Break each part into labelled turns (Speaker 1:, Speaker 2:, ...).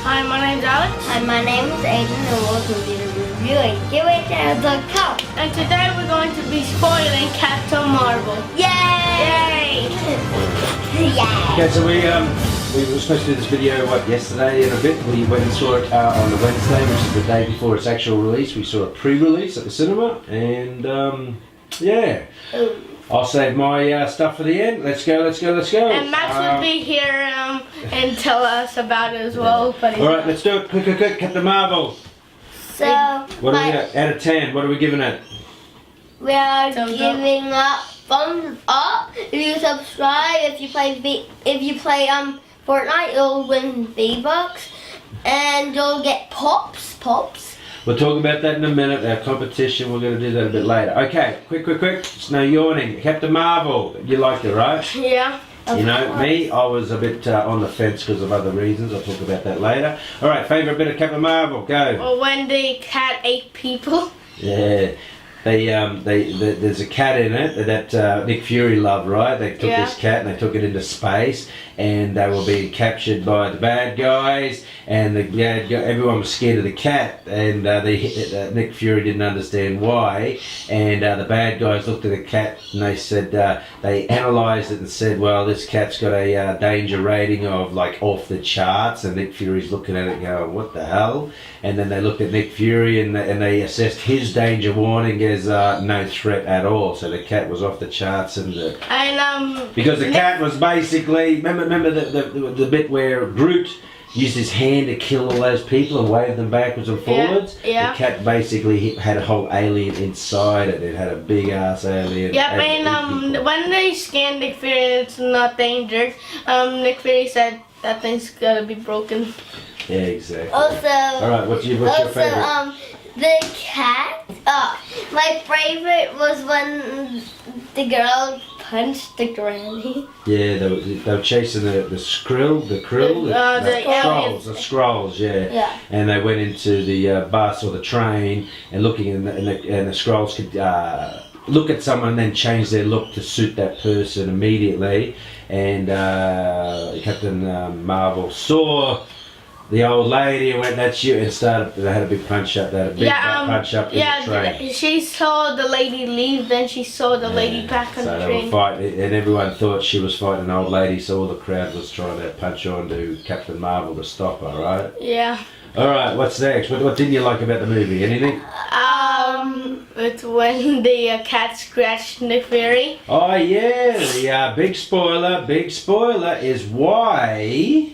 Speaker 1: Hi, my name's Alex.
Speaker 2: Hi, my name is Aiden and welcome to the reviewing QHL.com.
Speaker 1: And today we're going to be spoiling Captain Marvel.
Speaker 2: Yay! Yay!
Speaker 3: Okay, so we were supposed to do this video yesterday and a bit. We went and saw it on the Wednesday, which is the day before its actual release. We saw a pre-release at the cinema, and yeah. I'll save my stuff for the end. Let's go.
Speaker 1: And Max will be here and tell us about it as well. But
Speaker 3: alright, let's do it. Quick. Captain Marvel.
Speaker 2: So,
Speaker 3: what are we at? Out of 10, what are we giving it?
Speaker 2: We are giving up thumbs up. If you subscribe, if you play Fortnite, you'll win V-Bucks. And you'll get pops.
Speaker 3: We'll talk about that in a minute, our competition, we're going to do that a bit later. Okay, quick, it's no yawning. Captain Marvel, you liked it, right?
Speaker 1: Yeah.
Speaker 3: You know, me, I was a bit on the fence because of other reasons, I'll talk about that later. Alright, favourite bit of Captain Marvel, go.
Speaker 1: Well, when the cat ate people.
Speaker 3: Yeah. There's a cat in it that Nick Fury loved, right? They took this cat and they took it into space, and they were being captured by the bad guys, and everyone was scared of the cat, and Nick Fury didn't understand why, and the bad guys looked at the cat and they said, they analysed it and said, well, this cat's got a danger rating of like off the charts, and Nick Fury's looking at it going, what the hell? And then they looked at Nick Fury and they assessed his danger warning as no threat at all. So the cat was off the charts, and because the cat was basically remember the bit where Groot used his hand to kill all those people and wave them backwards and forwards.
Speaker 1: Yeah.
Speaker 3: The cat basically had a whole alien inside it. It had a big ass alien.
Speaker 1: Yep, and when they scanned Nick Fury, it's not dangerous. Nick Fury said that thing's gotta be broken.
Speaker 3: Yeah, exactly.
Speaker 2: Also,
Speaker 3: alright, what's your favorite?
Speaker 2: The cat. My favorite was when the girl punched the granny.
Speaker 3: Yeah, they were chasing the Skrull, the Skrulls, yeah. And they went into the bus or the train and looking, and the Skrulls could look at someone and then change their look to suit that person immediately. And Captain Marvel saw the old lady and went, that's you, and they had a big punch up, in the train.
Speaker 1: She saw the lady leave, then she saw the lady back on the train. So they were
Speaker 3: fighting, and everyone thought she was fighting an old lady, so all the crowd was trying to punch on to Captain Marvel to stop her, right?
Speaker 1: Yeah.
Speaker 3: Alright, what's next? What didn't you like about the movie? Anything?
Speaker 1: It's when the cat scratched Nick Fury.
Speaker 3: Oh yeah, the big spoiler is why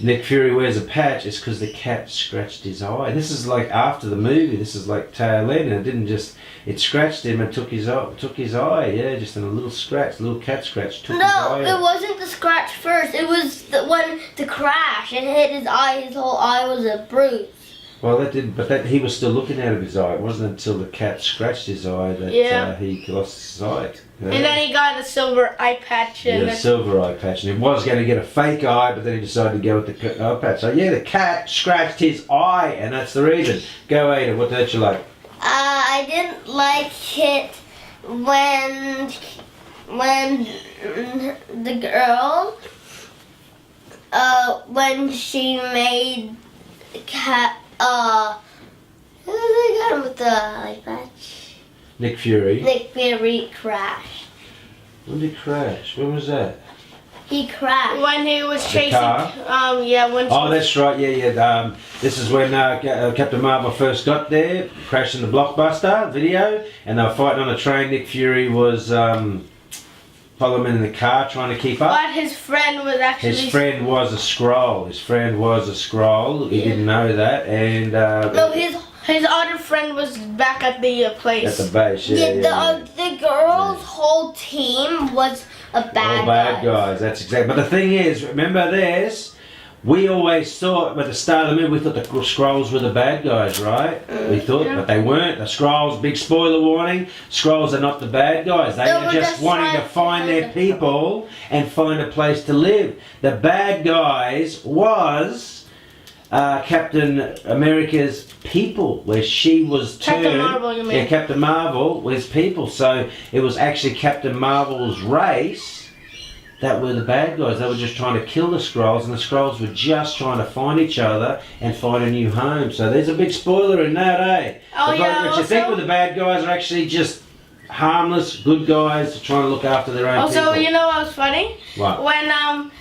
Speaker 3: Nick Fury wears a patch. Is because the cat scratched his eye. This is like after the movie. This is like tail end, and it didn't just. It scratched him and took his eye. Yeah, just in a little scratch, little cat scratch. Took his eye.
Speaker 2: No, it wasn't the scratch first. It was the crash. It hit his eye. His whole eye was a bruise.
Speaker 3: Well, that didn't. But he was still looking out of his eye. It wasn't until the cat scratched his eye that he lost his eye. Yeah.
Speaker 1: And then he got a silver eye patch.
Speaker 3: And a silver eye patch, and he was going to get a fake eye, but then he decided to go with the eye patch. So yeah, the cat scratched his eye, and that's the reason. Go, Aedan. What did you like?
Speaker 2: I didn't like it when the girl when she made cat who got him with the eye patch?
Speaker 3: Nick Fury.
Speaker 2: Nick Fury crashed.
Speaker 3: When did he crash? When was that?
Speaker 2: He crashed.
Speaker 1: When he was chasing.
Speaker 3: The car?
Speaker 1: Oh,
Speaker 3: that's right. Yeah. This is when Captain Marvel first got there, crashed in the Blockbuster video, and they were fighting on a train. Nick Fury was following him in the car, trying to keep up.
Speaker 1: But his friend was actually.
Speaker 3: His friend was a Skrull. He didn't know that, and
Speaker 2: no,
Speaker 1: his other friend was back at the place.
Speaker 3: At the base,
Speaker 2: the girl's whole team was a bad
Speaker 3: guys. That's exactly. But the thing is, remember this. We always thought, at the start of the movie, we thought the Skrulls were the bad guys, right? We thought, but they weren't. The Skrulls, big spoiler warning, Skrulls are not the bad guys. They are just wanting to find their people and find a place to live. The bad guys was Captain America's people, where she was turned.
Speaker 1: Captain Marvel, you mean?
Speaker 3: Yeah, Captain Marvel was people. So it was actually Captain Marvel's race that were the bad guys. They were just trying to kill the Skrulls, and the Skrulls were just trying to find each other and find a new home. So there's a big spoiler in that, eh?
Speaker 1: Oh, yeah,
Speaker 3: what you think with the bad guys are actually just harmless, good guys trying to look after their own people.
Speaker 1: Also, you know what was funny?
Speaker 3: What?
Speaker 1: When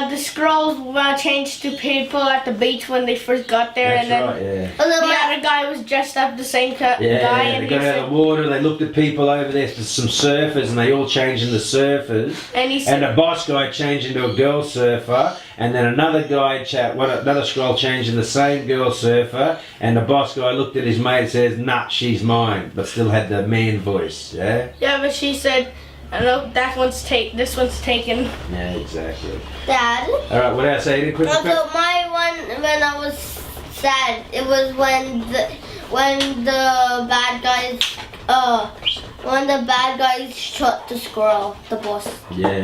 Speaker 1: the Skrulls changed to people at the beach when they first got there,
Speaker 3: That's
Speaker 1: and then
Speaker 3: right, yeah.
Speaker 1: the other guy was dressed up the same guy,
Speaker 3: Yeah,
Speaker 1: and
Speaker 3: they
Speaker 1: he
Speaker 3: got out
Speaker 1: said,
Speaker 3: of the water, they looked at people over there, some surfers, and they all changed into surfers.
Speaker 1: and he said,
Speaker 3: And the boss guy changed into a girl surfer, and then another guy, another Skrull changed into the same girl surfer, and the boss guy looked at his mate and says, "Nah, she's mine," but still had the man voice, yeah?
Speaker 1: yeah, but she said, "I know this one's taken."
Speaker 3: Yeah, exactly.
Speaker 2: Dad.
Speaker 3: Alright, what else, Aedan? Quick,
Speaker 2: Also, my one when I was sad, it was when the bad guys shot the Skrull, the boss.
Speaker 3: Yeah.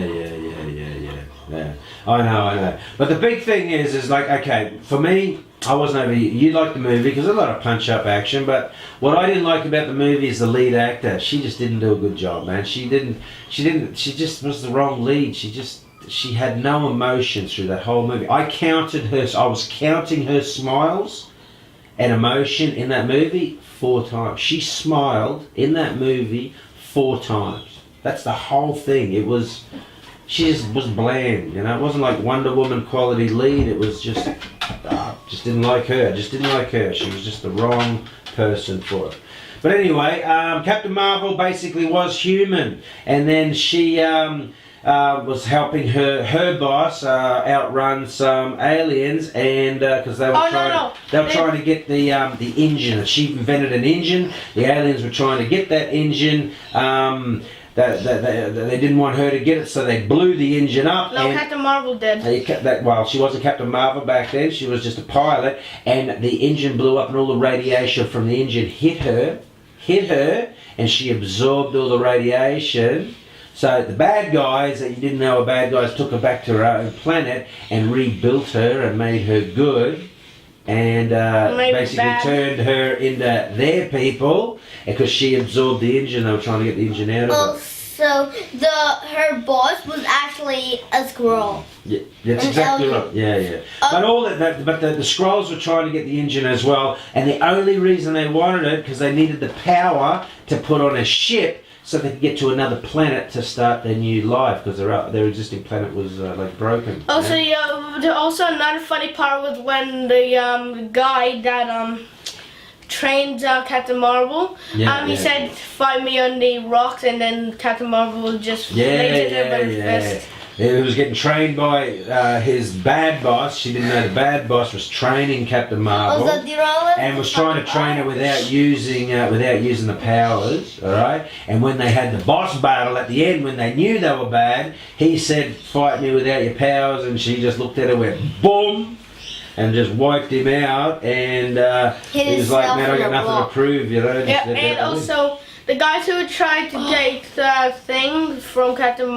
Speaker 3: I know. But the big thing is like, okay, for me, I wasn't over you like the movie because there's a lot of punch-up action, but what I didn't like about the movie is the lead actor. She just didn't do a good job, man. She just was the wrong lead. She had no emotion through that whole movie. I was counting her smiles and emotion in that movie 4 times. She smiled in that movie 4 times. That's the whole thing. She just was bland, you know. It wasn't like Wonder Woman quality lead. It was just didn't like her. She was just the wrong person for it. But anyway, Captain Marvel basically was human, and then she was helping her boss outrun some aliens, and because they were trying to get the engine. She invented an engine. The aliens were trying to get that engine. They didn't want her to get it, so they blew the engine up.
Speaker 1: No, Captain Marvel did.
Speaker 3: She wasn't Captain Marvel back then. She was just a pilot, and the engine blew up, and all the radiation from the engine hit her, and she absorbed all the radiation. So the bad guys that you didn't know were bad guys took her back to her own planet and rebuilt her and made her good. And basically turned her into their people because she absorbed the engine. They were trying to get the engine out of her.
Speaker 2: So her boss was actually a Skrull.
Speaker 3: Yeah, that's exactly right. Yeah. But the Skrulls were trying to get the engine as well, and the only reason they wanted it because they needed the power to put on a ship so they could get to another planet to start their new life because their existing planet was broken.
Speaker 1: Also, also another funny part was when the guy that trained Captain Marvel, he said, "Fight me on the rocks," and then Captain Marvel just laid it with his fist.
Speaker 3: He was getting trained by his bad boss. She didn't know the bad boss was training Captain Marvel, and was trying to train her without using the powers. All right. And when they had the boss battle at the end, when they knew they were bad, he said, "Fight me without your powers," and she just looked at her, went boom, and just wiped him out. And he was like, "Man, I got nothing to prove," you know.
Speaker 1: Yeah, and also the guys who tried to take the thing from Captain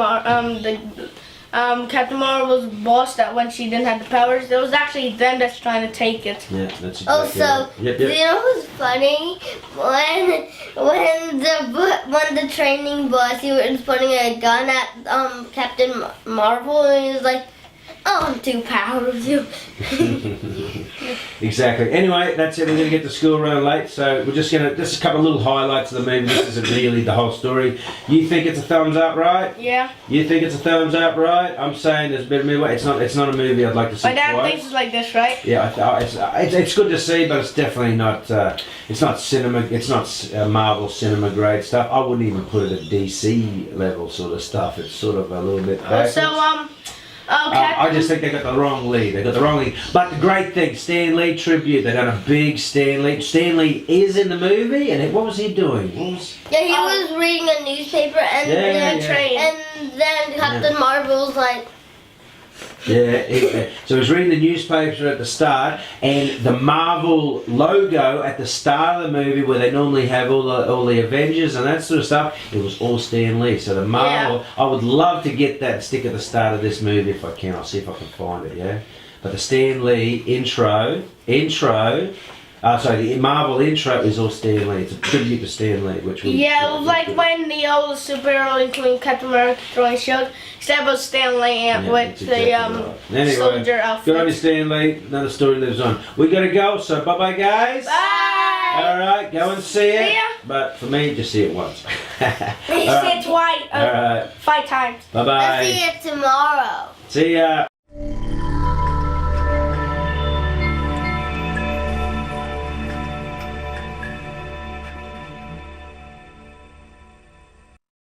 Speaker 1: Marvel's boss, that when she didn't have the powers, it was actually them that's trying to take it.
Speaker 3: Yeah, that's exactly
Speaker 2: also,
Speaker 3: right. Yep.
Speaker 2: You know what's funny? When the training boss, he was pointing a gun at Captain Marvel, and he was like, "Oh, I'm too powerful."
Speaker 3: Exactly. Anyway, that's it. We're going to get to school running late, so we're just a couple of little highlights of the movie. This isn't really the whole story. You think it's a thumbs up, right?
Speaker 1: Yeah.
Speaker 3: You think it's a thumbs up, right? I'm saying there's a bit of midway. It's not a movie I'd like to see.
Speaker 1: My dad thinks it's like this, right?
Speaker 3: Yeah, it's good to see, but it's definitely not. It's not cinema. It's not Marvel cinema grade stuff. I wouldn't even put it at DC level sort of stuff. It's sort of a little bit backwards. I just think they got the wrong lead. But the great thing, Stan Lee tribute. They done a big Stan Lee. Stan Lee is in the movie, and what was he doing?
Speaker 2: He was reading a newspaper, and then Captain Marvel's like.
Speaker 3: Yeah, so he was reading the newspaper at the start, and the Marvel logo at the start of the movie, where they normally have all the Avengers and that sort of stuff, it was all Stan Lee. So the Marvel, I would love to get that stick at the start of this movie if I can. I'll see if I can find it. Yeah, but the Stan Lee intro Sorry, the Marvel intro is all Stan Lee. It's a tribute to Stan Lee, which we
Speaker 1: like when the old superhero, including Captain America, throwing shield, instead of Stan Lee with the soldier outfit.
Speaker 3: Good on you, Stan Lee. Another story lives on. We gotta go, so bye bye, guys.
Speaker 1: Bye.
Speaker 3: All right, go and see it.
Speaker 1: See ya.
Speaker 3: But for me, just see it once.
Speaker 1: See it twice.
Speaker 3: All right.
Speaker 1: 5 times.
Speaker 3: Bye bye.
Speaker 2: I'll see you tomorrow.
Speaker 3: See ya.